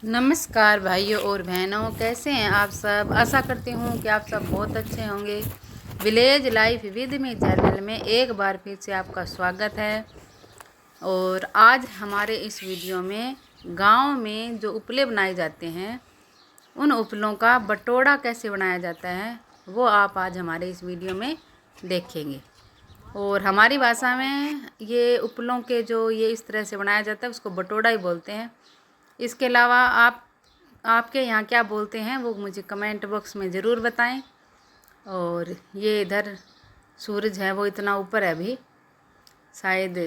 नमस्कार भाइयों और बहनों, कैसे हैं आप सब। आशा करती हूँ कि आप सब बहुत अच्छे होंगे। Village life with me channel में एक बार फिर से आपका स्वागत है। और आज हमारे इस वीडियो में गांव में जो उपले बनाए जाते हैं उन उपलों का बटोड़ा कैसे बनाया जाता है वो आप आज हमारे इस वीडियो में देखेंगे। और हमारी भाषा में ये उपलों के जो ये इस तरह से बनाया जाता है उसको बटोड़ा ही बोलते हैं। इसके अलावा आपके यहाँ क्या बोलते हैं वो मुझे कमेंट बॉक्स में ज़रूर बताएं। और ये इधर सूरज है वो इतना ऊपर है, अभी शायद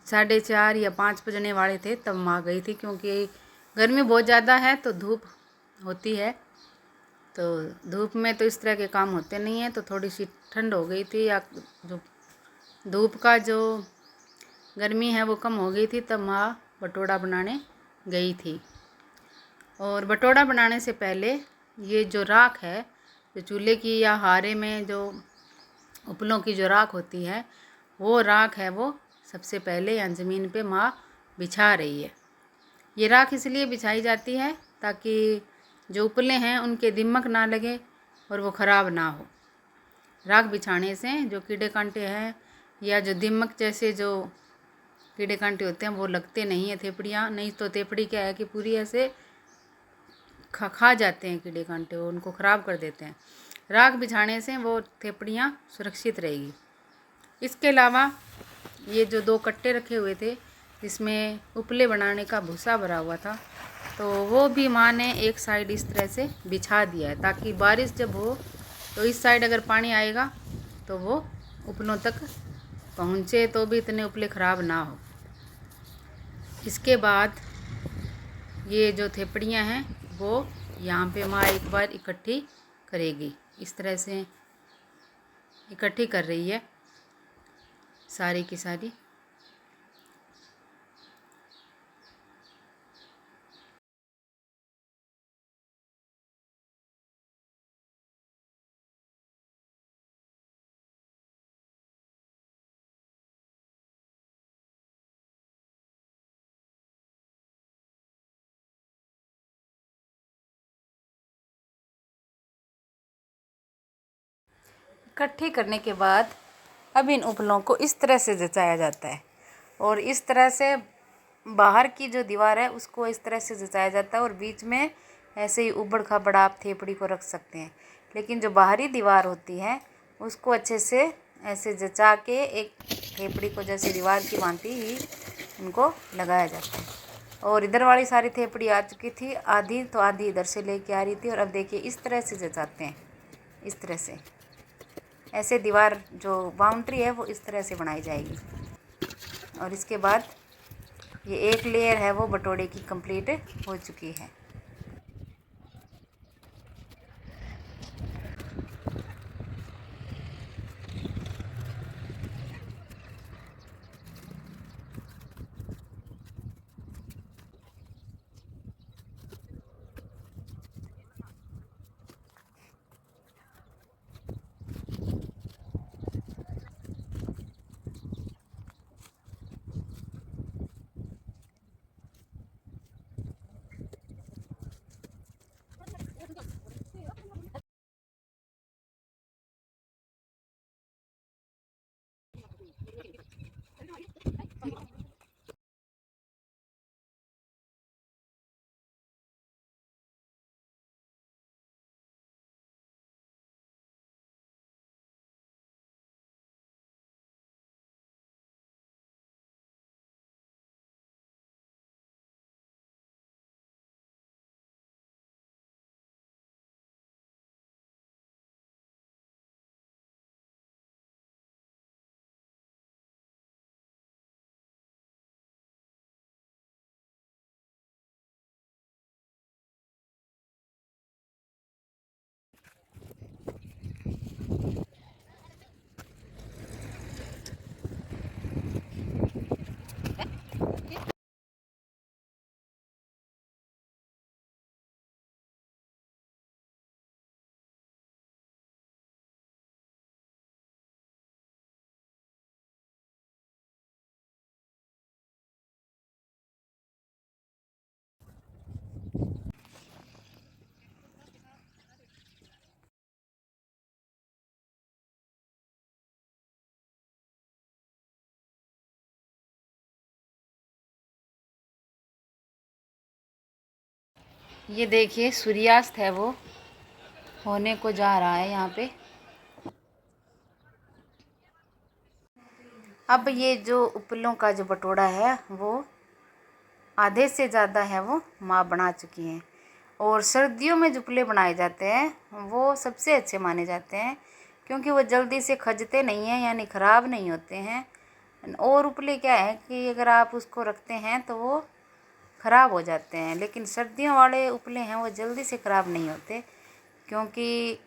4:30 या 5 बजने वाले थे तब मैं आ गई थी, क्योंकि गर्मी बहुत ज़्यादा है तो धूप होती है। तो धूप में तो इस तरह के काम होते नहीं हैं, तो थोड़ी सी ठंड हो गई थी या जो धूप का जो गर्मी है वो कम हो गई थी तब मैं बटोड़ा बनाने गई थी। और बटोड़ा बनाने से पहले ये जो राख है, जो चूल्हे की या हारे में जो उपलों की जो राख होती है वो राख है वो सबसे पहले या ज़मीन पे माँ बिछा रही है। ये राख इसलिए बिछाई जाती है ताकि जो उपले हैं उनके दीमक ना लगे और वो ख़राब ना हो। राख बिछाने से जो कीड़े कांटे हैं या जो दीमक जैसे जो कीड़े कांटे होते हैं वो लगते नहीं है थेपड़ियाँ। नहीं तो थेपड़ी क्या है कि पूरी ऐसे खा जाते हैं कीड़े कांटे, वो उनको ख़राब कर देते हैं। राख बिछाने से वो थेपड़ियाँ सुरक्षित रहेगी। इसके अलावा ये जो 2 कट्टे रखे हुए थे जिसमें उपले बनाने का भूसा भरा हुआ था, तो वो भी माँ ने एक साइड इस तरह से बिछा दिया है ताकि बारिश जब हो तो इस साइड अगर पानी आएगा तो वो उपलों तक पहुँचे, तो भी इतने उपले ख़राब ना हो। इसके बाद ये जो थेपड़ियाँ हैं वो यहाँ पे माँ एक बार इकट्ठी करेगी। इस तरह से इकट्ठी कर रही है सारी की सारी। इकट्ठी करने के बाद अब इन उपलों को इस तरह से जचाया जाता है और इस तरह से बाहर की जो दीवार है उसको इस तरह से जचाया जाता है और बीच में ऐसे ही उबड़ खाबड़ आप थेपड़ी को रख सकते हैं। लेकिन जो बाहरी दीवार होती है उसको अच्छे से ऐसे जचा के एक थेपड़ी को जैसे दीवार की भांति ही उनको लगाया जाता है। और इधर वाली सारी थेपड़ी आ चुकी थी, आधी तो आधी इधर से लेके आ रही थी। और अब देखिए इस तरह से जचाते हैं, इस तरह से ऐसे दीवार जो बाउंड्री है वो इस तरह से बनाई जाएगी। और इसके बाद ये एक लेयर है वो बटोड़े की कंप्लीट हो चुकी है। ये देखिए सूर्यास्त है वो होने को जा रहा है यहाँ पे। अब ये जो उपलों का जो बटोड़ा है वो आधे से ज़्यादा है वो माँ बना चुकी हैं। और सर्दियों में जो उपले बनाए जाते हैं वो सबसे अच्छे माने जाते हैं क्योंकि वो जल्दी से खजते नहीं हैं, यानी ख़राब नहीं होते हैं। और उपले क्या है कि अगर आप उसको रखते हैं तो वो ख़राब हो जाते हैं, लेकिन सर्दियों वाले उपले हैं वो जल्दी से ख़राब नहीं होते क्योंकि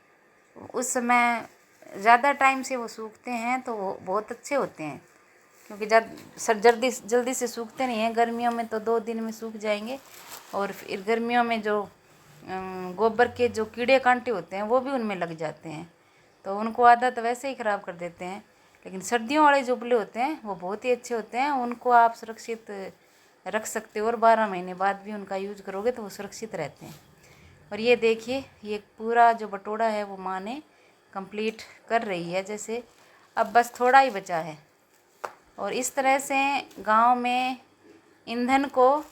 उस समय ज़्यादा टाइम से वो सूखते हैं तो वो बहुत अच्छे होते हैं। क्योंकि जल्दी से सूखते नहीं हैं। गर्मियों में तो 2 दिन में सूख जाएंगे और फिर गर्मियों में जो गोबर के जो कीड़े कांटे होते हैं वो भी उनमें लग जाते हैं, तो उनको आधा तो वैसे ही ख़राब कर देते हैं। लेकिन सर्दियों वाले जो उपले होते हैं वो बहुत ही अच्छे होते हैं, उनको आप सुरक्षित रख सकते हो और 12 महीने बाद भी उनका यूज करोगे तो वो सुरक्षित रहते हैं। और ये देखिए ये पूरा जो बटोड़ा है वो माँ ने कंप्लीट कर रही है जैसे, अब बस थोड़ा ही बचा है। और इस तरह से गांव में ईंधन को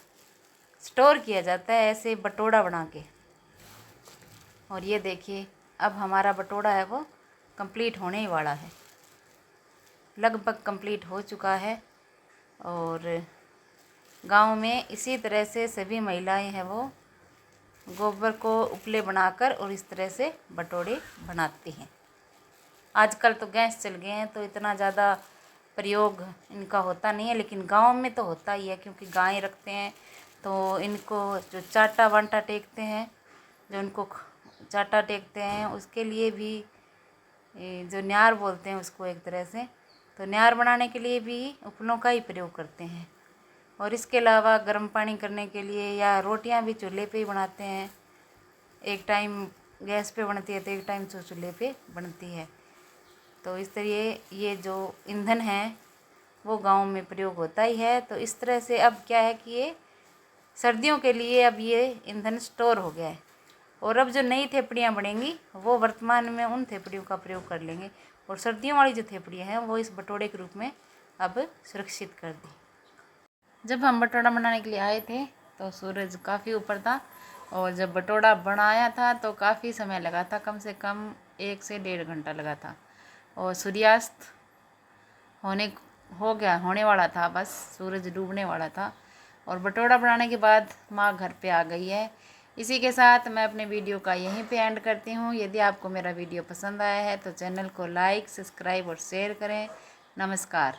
स्टोर किया जाता है ऐसे बटोड़ा बना के। और ये देखिए अब हमारा बटोड़ा है वो कंप्लीट होने ही वाला है, लगभग कंप्लीट हो चुका है। और गांव में इसी तरह से सभी महिलाएं हैं वो गोबर को उपले बनाकर और इस तरह से बटोड़े बनाती हैं। आजकल तो गैस चल गए हैं तो इतना ज़्यादा प्रयोग इनका होता नहीं है, लेकिन गांव में तो होता ही है क्योंकि गायें रखते हैं तो इनको जो चाटा वांटा टेकते हैं, जो उनको चाटा टेकते हैं उसके लिए भी जो न्यार बोलते हैं उसको एक तरह से, तो न्यार बनाने के लिए भी उपलों का ही प्रयोग करते हैं। और इसके अलावा गर्म पानी करने के लिए या रोटियां भी चूल्हे पे ही बनाते हैं। एक टाइम गैस पे बनती है तो एक टाइम तो चूल्हे पे बनती है। तो इस तरह ये जो ईंधन है वो गांव में प्रयोग होता ही है। तो इस तरह से अब क्या है कि ये सर्दियों के लिए अब ये ईंधन स्टोर हो गया है। और अब जो नई थेपड़ियाँ बनेंगी वो वर्तमान में उन थेपड़ियों का प्रयोग कर लेंगे और सर्दियों वाली जो थेपड़ियाँ हैं वो इस बटोड़े के रूप में अब सुरक्षित कर दी। जब हम बटोड़ा बनाने के लिए आए थे तो सूरज काफ़ी ऊपर था और जब बटोड़ा बनाया था तो काफ़ी समय लगा था, कम से कम 1 से 1.5 घंटा लगा था। और सूर्यास्त होने वाला था, बस सूरज डूबने वाला था। और बटोड़ा बनाने के बाद माँ घर पे आ गई है। इसी के साथ मैं अपने वीडियो का यहीं पे एंड करती हूँ। यदि आपको मेरा वीडियो पसंद आया है तो चैनल को लाइक, सब्सक्राइब और शेयर करें। नमस्कार।